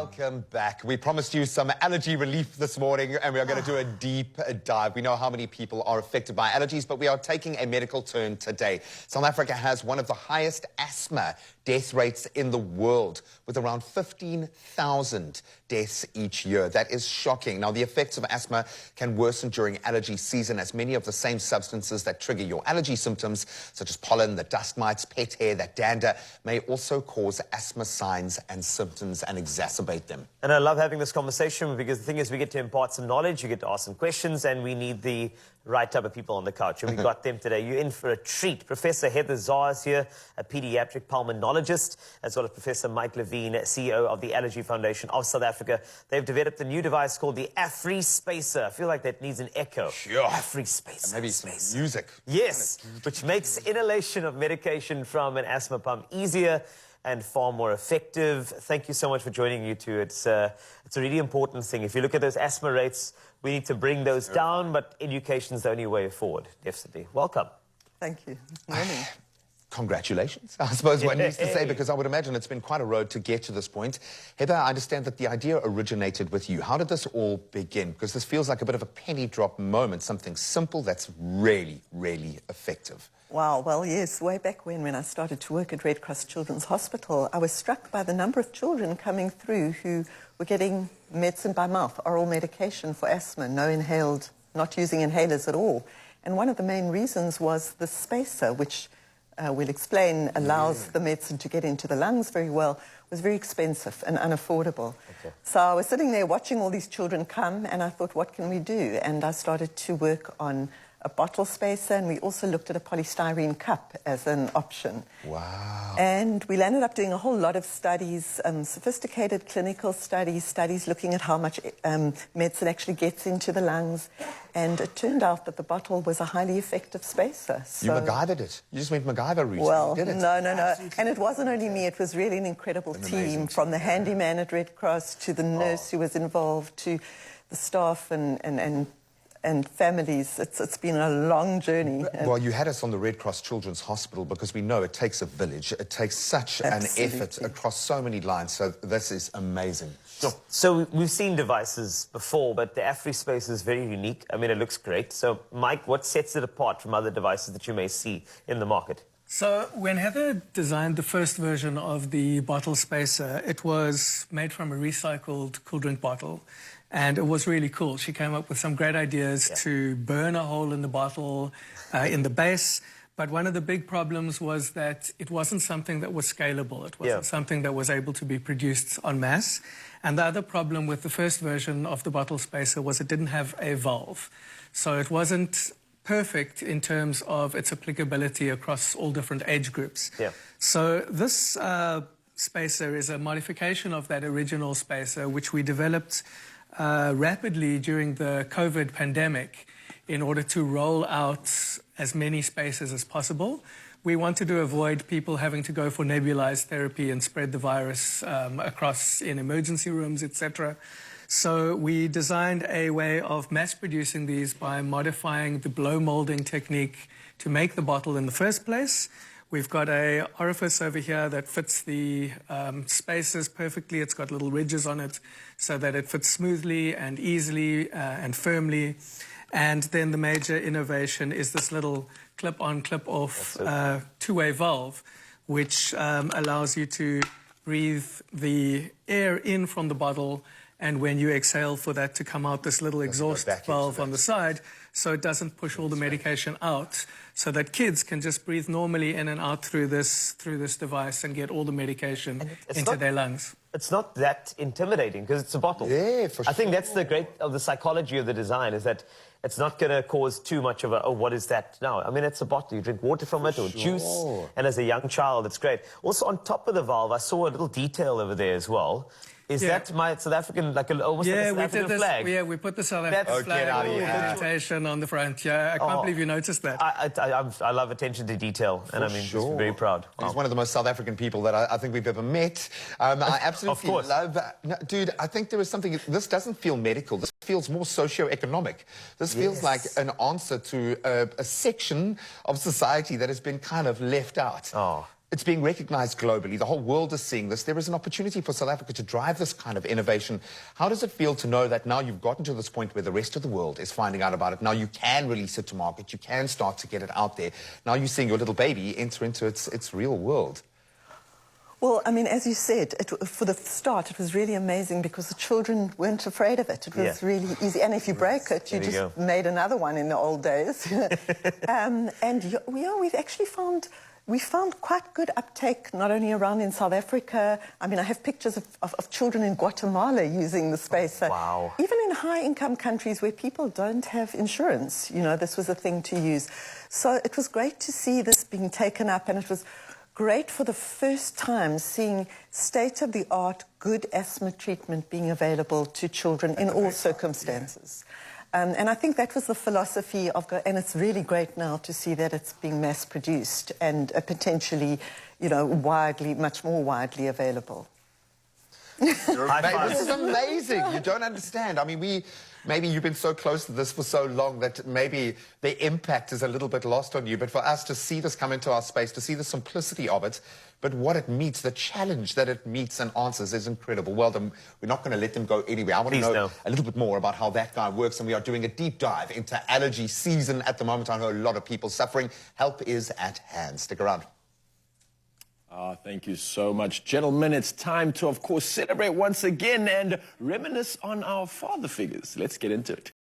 Welcome back. We promised you some allergy relief this morning, and we are going to do a deep dive. We know how many people are affected by allergies, but we are taking a medical turn today. South Africa has one of the highest asthma death rates in the world, with around 15,000 deaths each year. That is shocking. Now, the effects of asthma can worsen during allergy season, as many of the same substances that trigger your allergy symptoms, such as pollen, the dust mites, pet hair, that dander, may also cause asthma signs and symptoms and exacerbate them. And I love having this conversation because the thing is we get to impart some knowledge, you get to ask some questions, and we need the right type of people on the couch. And we got them today. You're in for a treat. Professor Heather Zar is here, a Paediatric Pulmonologist, as well as Professor Mike Levin, CEO of the Allergy Foundation of South Africa. They've developed a new device called the AfriSpacer. I feel like that needs an echo. Sure. AfriSpacer. Maybe some music. Yes, which makes inhalation of medication from an asthma pump easier and far more effective. Thank you so much for joining you two. It's a really important thing. If you look at those asthma rates, we need to bring those down, but education is the only way forward, definitely. Welcome. Thank you. Good morning. Congratulations, I suppose one needs to say, because I would imagine it's been quite a road to get to this point. Heather, I understand that the idea originated with you. How did this all begin? Because this feels like a bit of a penny drop moment, something simple that's really, really effective. Wow, well, yes, way back when I started to work at Red Cross Children's Hospital, I was struck by the number of children coming through who were getting medicine by mouth, oral medication for asthma, no inhaled, not using inhalers at all. And one of the main reasons was the spacer, which we'll explain allows the medicine to get into the lungs very well, was very expensive and unaffordable. Okay. So I was sitting there watching all these children come, and I thought, what can we do? And I started to work on a bottle spacer, and we also looked at a polystyrene cup as an option. Wow. And we ended up doing a whole lot of studies, sophisticated clinical studies, studies looking at how much medicine actually gets into the lungs. And it turned out that the bottle was a highly effective spacer. So, you MacGyvered it. You just went MacGyver route. Well, you did it. No. And it wasn't only me, it was really an incredible team, from the handyman at Red Cross to the nurse who was involved to the staff and families. It's been a long journey. Well, you had us on the Red Cross Children's Hospital because we know it takes a village. It takes such an effort across so many lines. So this is amazing. Sure. So we've seen devices before, but the AfriSpacer is very unique. I mean, it looks great. So, Mike, what sets it apart from other devices that you may see in the market? So when Heather designed the first version of the bottle spacer, it was made from a recycled cool drink bottle. And it was really cool. She came up with some great ideas to burn a hole in the bottle, in the base. But one of the big problems was that it wasn't something that was scalable. It wasn't something that was able to be produced en masse. And the other problem with the first version of the bottle spacer was it didn't have a valve. So it wasn't perfect in terms of its applicability across all different age groups. Yeah. So this spacer is a modification of that original spacer, which we developed rapidly during the COVID pandemic in order to roll out as many spacers as possible. We wanted to avoid people having to go for nebulized therapy and spread the virus across in emergency rooms, etc. So we designed a way of mass-producing these by modifying the blow molding technique to make the bottle in the first place. We've got an orifice over here that fits the spacers perfectly. It's got little ridges on it so that it fits smoothly and easily and firmly. And then the major innovation is this little clip-on, clip-off two-way valve, which allows you to breathe the air in from the bottle, and when you exhale for that to come out, this little exhaust valve on the side, so it doesn't push all the medication out, so that kids can just breathe normally in and out through this device and get all the medication into their lungs. It's not that intimidating because it's a bottle. Yeah, for sure. I think that's the great of the psychology of the design, is that it's not going to cause too much of a, oh, what is that now? I mean, it's a bottle. You drink water from it or juice. And as a young child, it's great. Also, on top of the valve, I saw a little detail over there as well. Is that my South African, like almost like a South African flag? Yeah, we put the South African flag vegetation on the front. Yeah, I can't believe you noticed that. I love attention to detail, and I'm very proud. He's one of the most South African people that I think we've ever met. I absolutely love... No, dude, I think there is something... This doesn't feel medical. This feels more socio-economic. This feels like an answer to a section of society that has been kind of left out. It's being recognized globally. The whole world is seeing this. There is an opportunity for South Africa to drive this kind of innovation. How does it feel to know that now you've gotten to this point where the rest of the world is finding out about it? Now you can release it to market. You can start to get it out there. Now you're seeing your little baby enter into its real world. Well, I mean, as you said, for the start, it was really amazing because the children weren't afraid of it. It was really easy. And if you break it, you just made another one in the old days. We've actually found... We found quite good uptake, not only around in South Africa. I mean, I have pictures of children in Guatemala using the spacer. Wow. Even in high-income countries where people don't have insurance, you know, this was a thing to use. So it was great to see this being taken up, and it was great for the first time seeing state-of-the-art good asthma treatment being available to children in all circumstances. And I think that was the philosophy of, and it's really great now to see that it's being mass-produced and potentially, you know, much more widely available. This is amazing. You don't understand. I mean, maybe you've been so close to this for so long that maybe the impact is a little bit lost on you. But for us to see this come into our space, to see the simplicity of it, but what it meets, the challenge that it meets and answers is incredible. Well done. We're not going to let them go anywhere. I want to know a little bit more about how that guy works, and we are doing a deep dive into allergy season at the moment. I know a lot of people suffering. Help is at hand. Stick around. Thank you so much, gentlemen. It's time to, of course, celebrate once again and reminisce on our father figures. Let's get into it.